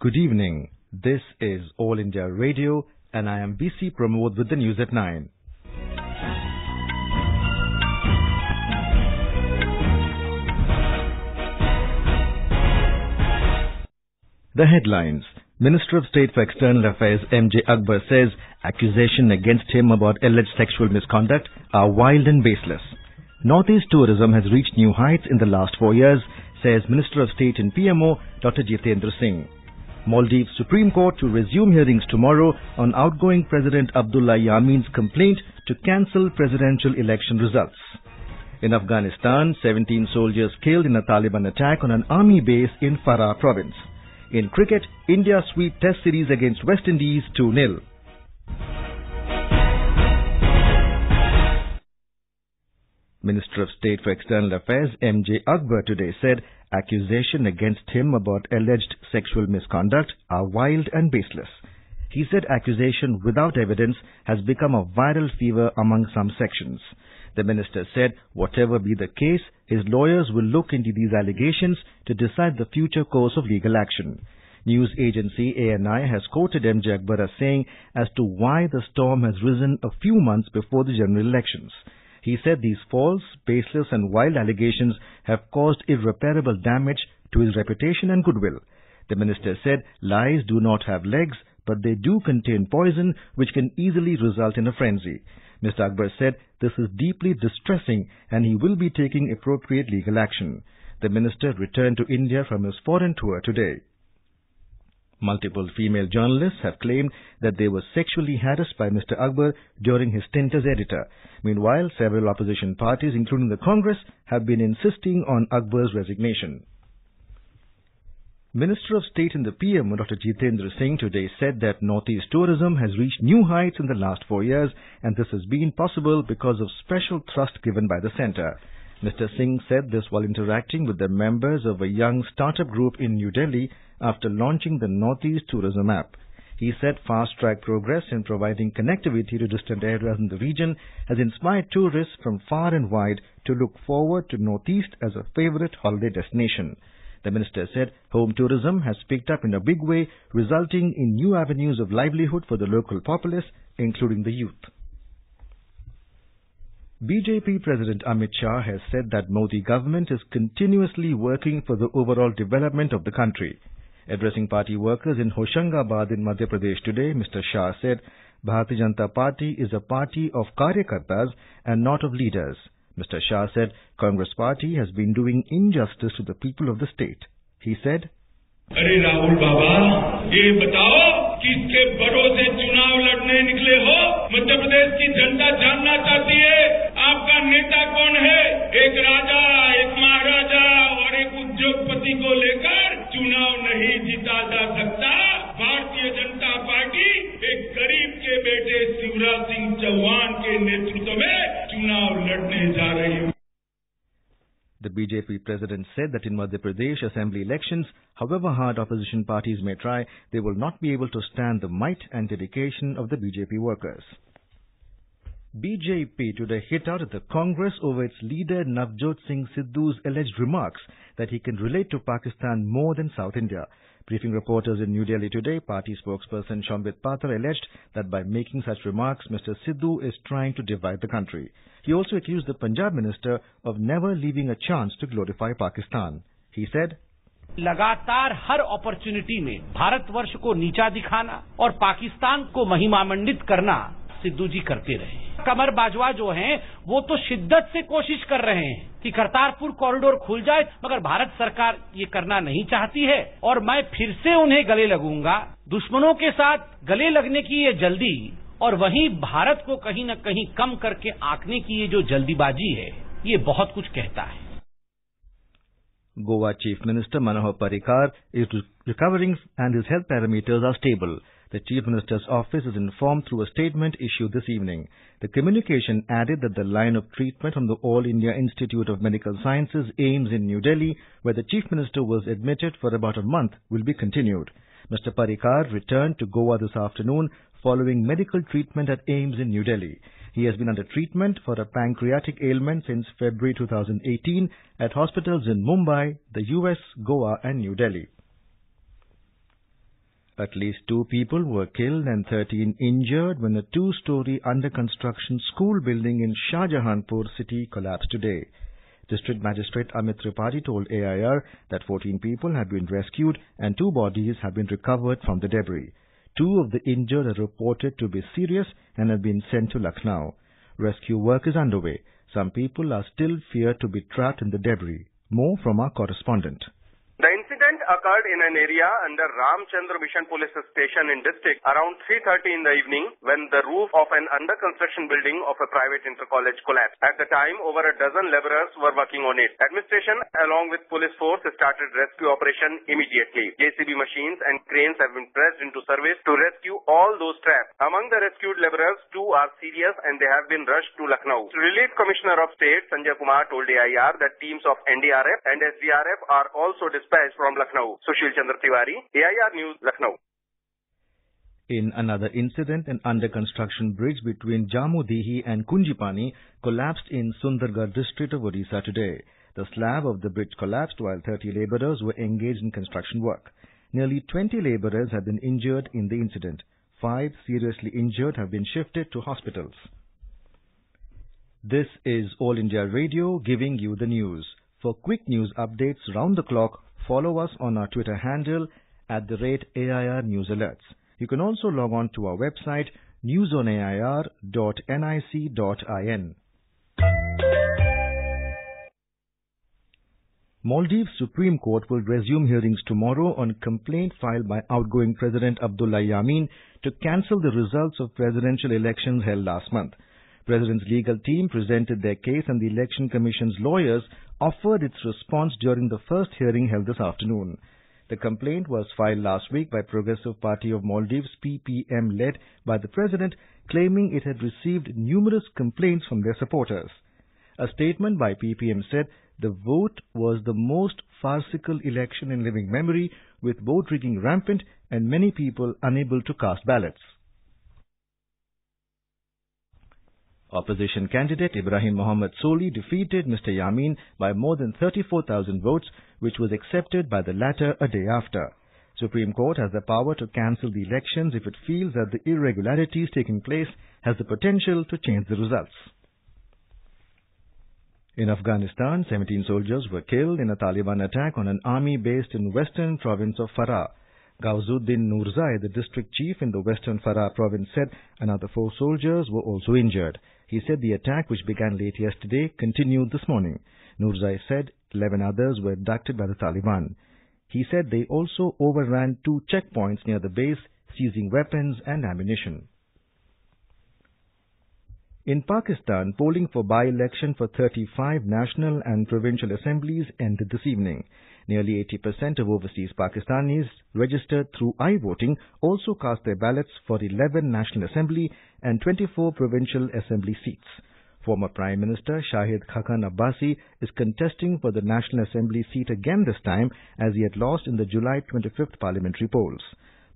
Good evening. This is All India Radio and I am BC Pramod with the news at 9. The headlines. Minister of State for External Affairs M.J. Akbar says accusations against him about alleged sexual misconduct are wild and baseless. Northeast tourism has reached new heights in the last 4 years, says Minister of State in PMO Dr. Jitendra Singh. Maldives Supreme Court to resume hearings tomorrow on outgoing President Abdullah Yamin's complaint to cancel presidential election results. In Afghanistan, 17 soldiers killed in a Taliban attack on an army base in Farah province. In cricket, India sweep Test series against West Indies 2-0. Minister of State for External Affairs M.J. Akbar today said accusations against him about alleged sexual misconduct are wild and baseless. He said accusation without evidence has become a viral fever among some sections. The minister said whatever be the case, his lawyers will look into these allegations to decide the future course of legal action. News agency ANI has quoted M.J. Akbar as saying as to why the storm has risen a few months before the general elections. He said these false, baseless and wild allegations have caused irreparable damage to his reputation and goodwill. The minister said lies do not have legs, but they do contain poison which can easily result in a frenzy. Mr. Akbar said this is deeply distressing and he will be taking appropriate legal action. The minister returned to India from his foreign tour today. Multiple female journalists have claimed that they were sexually harassed by Mr. Akbar during his stint as editor. Meanwhile, several opposition parties, including the Congress, have been insisting on Akbar's resignation. Minister of State in the PM, Dr. Jitendra Singh, today said that Northeast tourism has reached new heights in the last 4 years, and this has been possible because of special thrust given by the centre. Mr. Singh said this while interacting with the members of a young startup group in New Delhi after launching the Northeast Tourism app. He said fast-track progress in providing connectivity to distant areas in the region has inspired tourists from far and wide to look forward to Northeast as a favourite holiday destination. The minister said home tourism has picked up in a big way, resulting in new avenues of livelihood for the local populace, including the youth. BJP President Amit Shah has said that Modi government is continuously working for the overall development of the country. Addressing party workers in Hoshangabad in Madhya Pradesh today, Mr. Shah said Bharatiya Janata Party is a party of Karyakartas and not of leaders. Mr. Shah said Congress Party has been doing injustice to the people of the state. He said, अरे राहुल बाबा, ये बताओ किसके भरोसे चुनाव लड़ने निकले हो? मध्य प्रदेश की जनता जानना चाहती है आपका नेता कौन है? एक राजा, एक महाराजा और एक उद्योगपति को लेकर चुनाव नहीं जीता जा सकता। भारतीय जनता पार्टी एक गरीब के बेटे शिवराज सिंह चौहान के नेतृत्व में चुनाव लड़ने जा रही है। The BJP president said that in Madhya Pradesh assembly elections, however hard opposition parties may try, they will not be able to stand the might and dedication of the BJP workers. BJP today hit out at the Congress over its leader Navjot Singh Sidhu's alleged remarks that he can relate to Pakistan more than South India. Briefing reporters in New Delhi today, party spokesperson Shambit Patra alleged that by making such remarks, Mr. Sidhu is trying to divide the country. He also accused the Punjab minister of never leaving a chance to glorify Pakistan. He said, लगातार हर opportunity में भारतवर्ष को नीचा दिखाना और पाकिस्तान को महिमामंडित करना सिद्धू जी करते रहे। कमर बाजवा जो हैं वो तो शिद्दत से कोशिश कर रहे हैं कि करतारपुर कॉरिडोर खुल जाए, मगर भारत सरकार ये करना नहीं चाहती है और मैं फिर से उन्हें गले लगूंगा। दुश्मनों के साथ गले लगने की ये जल्दी और वहीं भारत को कहीं न कहीं कम करके आंकने की ये जो जल्दीबाजी है, ये बहुत कुछ कहता है। Goa Chief Minister Manohar Parrikar is recovering and his health parameters are stable. The Chief Minister's office is informed through a statement issued this evening. The communication added that the line of treatment from the All India Institute of Medical Sciences, AIIMS in New Delhi, where the Chief Minister was admitted for about a month, will be continued. Mr. Parrikar returned to Goa this afternoon following medical treatment at AIIMS in New Delhi. He has been under treatment for a pancreatic ailment since February 2018 at hospitals in Mumbai, the US, Goa and New Delhi. At least 2 people were killed and 13 injured when a 2-story under-construction school building in Shahjahanpur city collapsed today. District Magistrate Amit Tripathi told AIR that 14 people have been rescued and 2 bodies have been recovered from the debris. 2 of the injured are reported to be serious and have been sent to Lucknow. Rescue work is underway. Some people are still feared to be trapped in the debris. More from our correspondent. The incident occurred in an area under Ramchandra Mission Police Station in district around 3:30 in the evening when the roof of an under-construction building of a private inter-college collapsed. At the time, over a dozen laborers were working on it. Administration, along with police force, started rescue operation immediately. JCB machines and cranes have been pressed into service to rescue all those trapped. Among the rescued laborers, 2 are serious and they have been rushed to Lucknow. Relief Commissioner of State Sanjay Kumar told AIR that teams of NDRF and SDRF are also dispatched from Lucknow. Sushil Chandra Tiwari, AIR News, Lucknow. In another incident, an under-construction bridge between Jamudihi and Kunjipani collapsed in Sundargarh district of Odisha today. The slab of the bridge collapsed while 30 labourers were engaged in construction work. Nearly 20 labourers have been injured in the incident. 5 seriously injured have been shifted to hospitals. This is All India Radio giving you the news. For quick news updates round the clock, follow us on our Twitter handle @AIR News Alerts. You can also log on to our website newsonair.nic.in. Maldives Supreme Court will resume hearings tomorrow on a complaint filed by outgoing President Abdullah Yameen to cancel the results of presidential elections held last month. President's legal team presented their case and the Election Commission's lawyers offered its response during the first hearing held this afternoon. The complaint was filed last week by Progressive Party of Maldives, PPM, led by the President, claiming it had received numerous complaints from their supporters. A statement by PPM said the vote was the most farcical election in living memory, with vote rigging rampant and many people unable to cast ballots. Opposition candidate Ibrahim Mohammed Soli defeated Mr. Yameen by more than 34,000 votes, which was accepted by the latter a day after. Supreme Court has the power to cancel the elections if it feels that the irregularities taking place has the potential to change the results. In Afghanistan, 17 soldiers were killed in a Taliban attack on an army based in western province of Farah. Gauzuddin Nurzai, the district chief in the western Farah province, said another 4 soldiers were also injured. He said the attack, which began late yesterday, continued this morning. Nurzai said 11 others were abducted by the Taliban. He said they also overran 2 checkpoints near the base, seizing weapons and ammunition. In Pakistan, polling for by-election for 35 national and provincial assemblies ended this evening. Nearly 80% of overseas Pakistanis registered through i-voting also cast their ballots for 11 National Assembly and 24 Provincial Assembly seats. Former Prime Minister Shahid Khaqan Abbasi is contesting for the National Assembly seat again this time, as he had lost in the July 25th parliamentary polls.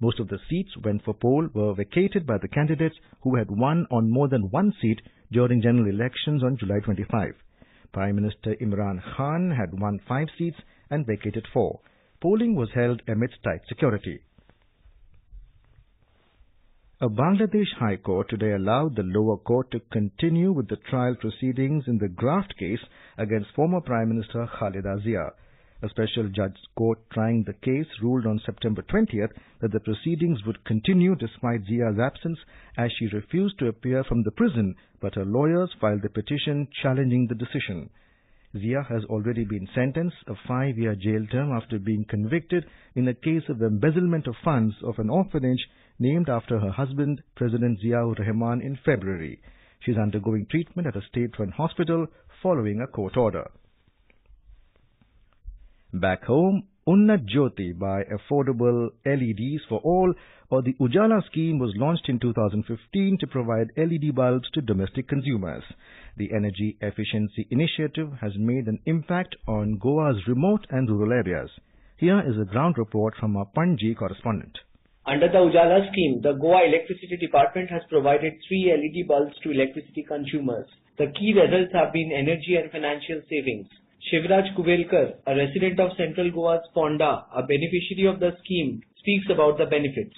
Most of the seats when for poll were vacated by the candidates who had won on more than one seat during general elections on July 25. Prime Minister Imran Khan had won 5 seats and vacated 4. Polling was held amidst tight security. A Bangladesh High Court today allowed the lower court to continue with the trial proceedings in the graft case against former Prime Minister Khaleda Zia. A special judge court trying the case ruled on September 20th that the proceedings would continue despite Zia's absence, as she refused to appear from the prison, but her lawyers filed a petition challenging the decision. Zia has already been sentenced a 5-year jail term after being convicted in a case of embezzlement of funds of an orphanage named after her husband, President Ziaur Rahman, in February. She is undergoing treatment at a state-run hospital following a court order. Back home, Unnat Jyoti by Affordable LEDs for All, or the Ujala scheme, was launched in 2015 to provide LED bulbs to domestic consumers. The energy efficiency initiative has made an impact on Goa's remote and rural areas. Here is a ground report from our Panji correspondent. Under the Ujala scheme, the Goa Electricity Department has provided 3 LED bulbs to electricity consumers. The key results have been energy and financial savings. Shivraj Kubelkar, a resident of Central Goa's Ponda, a beneficiary of the scheme, speaks about the benefits.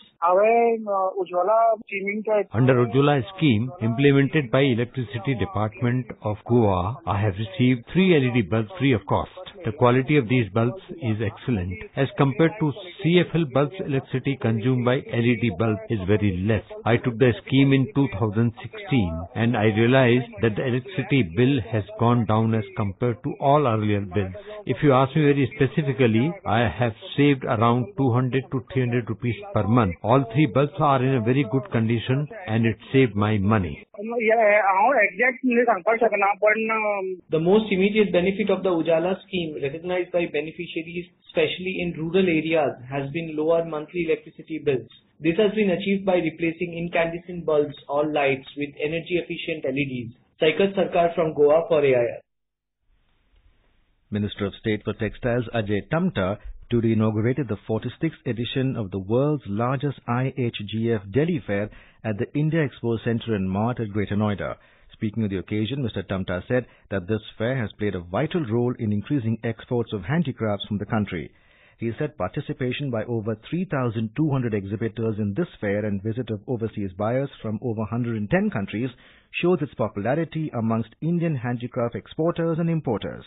Under Ujjwala scheme implemented by Electricity Department of Goa, I have received 3 LED bulbs free of cost. The quality of these bulbs is excellent. As compared to CFL bulbs, electricity consumed by LED bulb is very less. I took the scheme in 2016 and I realized that the electricity bill has gone down as compared to all earlier bills. If you ask me very specifically, I have saved around 200 to 300 rupees per month. All 3 bulbs are in a very good condition and it saved my money. The most immediate benefit of the Ujjwala scheme recognized by beneficiaries, especially in rural areas, has been lower monthly electricity bills. This has been achieved by replacing incandescent bulbs or lights with energy-efficient LEDs. Saikat Sarkar from Goa for AIR. Minister of State for Textiles Ajay Tamta today inaugurated the 46th edition of the world's largest IHGF Delhi Fair at the India Expo Centre in Mart at Greater Noida. Speaking on the occasion, Mr. Tamta said that this fair has played a vital role in increasing exports of handicrafts from the country. He said participation by over 3,200 exhibitors in this fair and visit of overseas buyers from over 110 countries shows its popularity amongst Indian handicraft exporters and importers.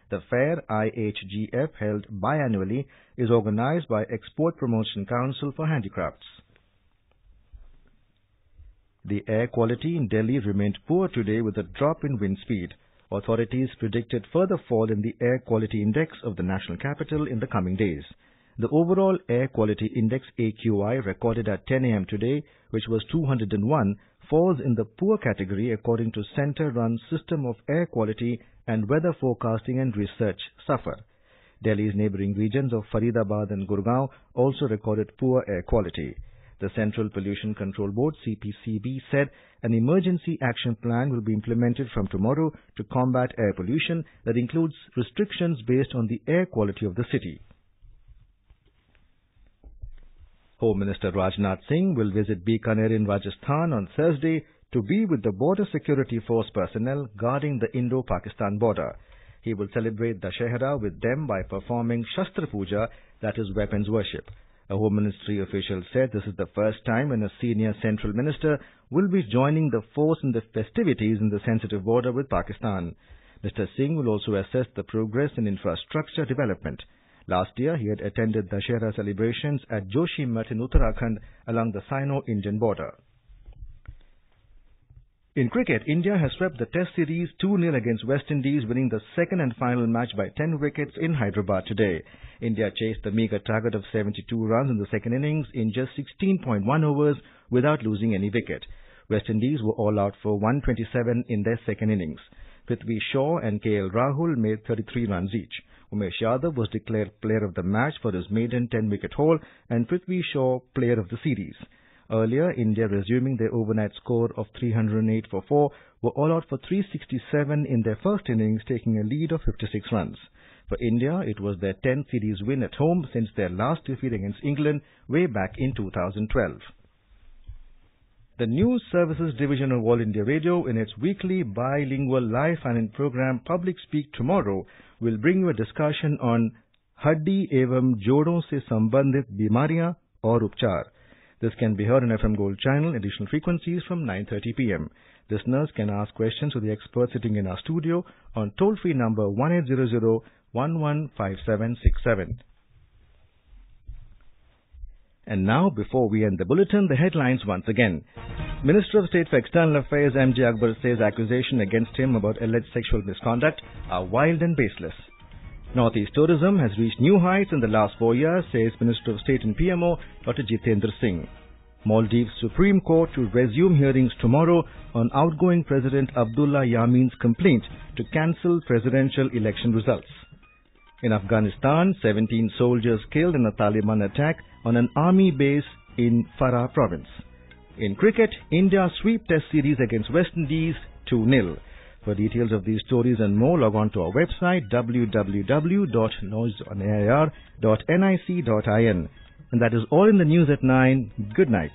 The fair, IHGF, held biannually, is organized by Export Promotion Council for Handicrafts. The air quality in Delhi remained poor today with a drop in wind speed. Authorities predicted further fall in the air quality index of the national capital in the coming days. The overall air quality index AQI recorded at 10 a.m. today, which was 201, falls in the poor category according to Centre-run System of Air Quality and Weather Forecasting and Research, SAFAR. Delhi's neighbouring regions of Faridabad and Gurgaon also recorded poor air quality. The Central Pollution Control Board, CPCB, said an emergency action plan will be implemented from tomorrow to combat air pollution that includes restrictions based on the air quality of the city. Home Minister Rajnath Singh will visit Bikaner in Rajasthan on Thursday to be with the Border Security Force personnel guarding the Indo-Pakistan border. He will celebrate Dashehra with them by performing Shastra Puja, that is weapons worship. A Home Ministry official said this is the first time when a senior central minister will be joining the force in the festivities in the sensitive border with Pakistan. Mr. Singh will also assess the progress in infrastructure development. Last year, he had attended Dashehra celebrations at Joshimath in Uttarakhand along the Sino-Indian border. In cricket, India has swept the Test series 2-0 against West Indies, winning the second and final match by 10 wickets in Hyderabad today. India chased the meagre target of 72 runs in the second innings in just 16.1 overs without losing any wicket. West Indies were all out for 127 in their second innings. Prithvi Shaw and KL Rahul made 33 runs each. Umesh Yadav was declared player of the match for his maiden 10-wicket haul and Prithvi Shaw player of the series. Earlier, India, resuming their overnight score of 308 for 4, were all out for 367 in their first innings, taking a lead of 56 runs. For India, it was their 10th series win at home since their last defeat against England way back in 2012. The News Services Division of All India Radio, in its weekly bilingual live phone-in program Public Speak Tomorrow, will bring you a discussion on Haddi evam Jodon se sambandhit bimariyan aur upchar. This can be heard on FM Gold channel, additional frequencies from 9:30 p.m. Listeners can ask questions to the experts sitting in our studio on toll-free number 1800-115767. And now, before we end the bulletin, the headlines once again. Minister of State for External Affairs MJ Akbar says accusations against him about alleged sexual misconduct are wild and baseless. Northeast tourism has reached new heights in the last 4 years, says Minister of State and PMO Dr. Jitendra Singh. Maldives Supreme Court to resume hearings tomorrow on outgoing President Abdullah Yamin's complaint to cancel presidential election results. In Afghanistan, 17 soldiers killed in a Taliban attack on an army base in Farah province. In cricket, India sweep Test series against West Indies 2-0. For details of these stories and more, log on to our website www.noiseonair.nic.in. And that is all in the news at 9. Good night.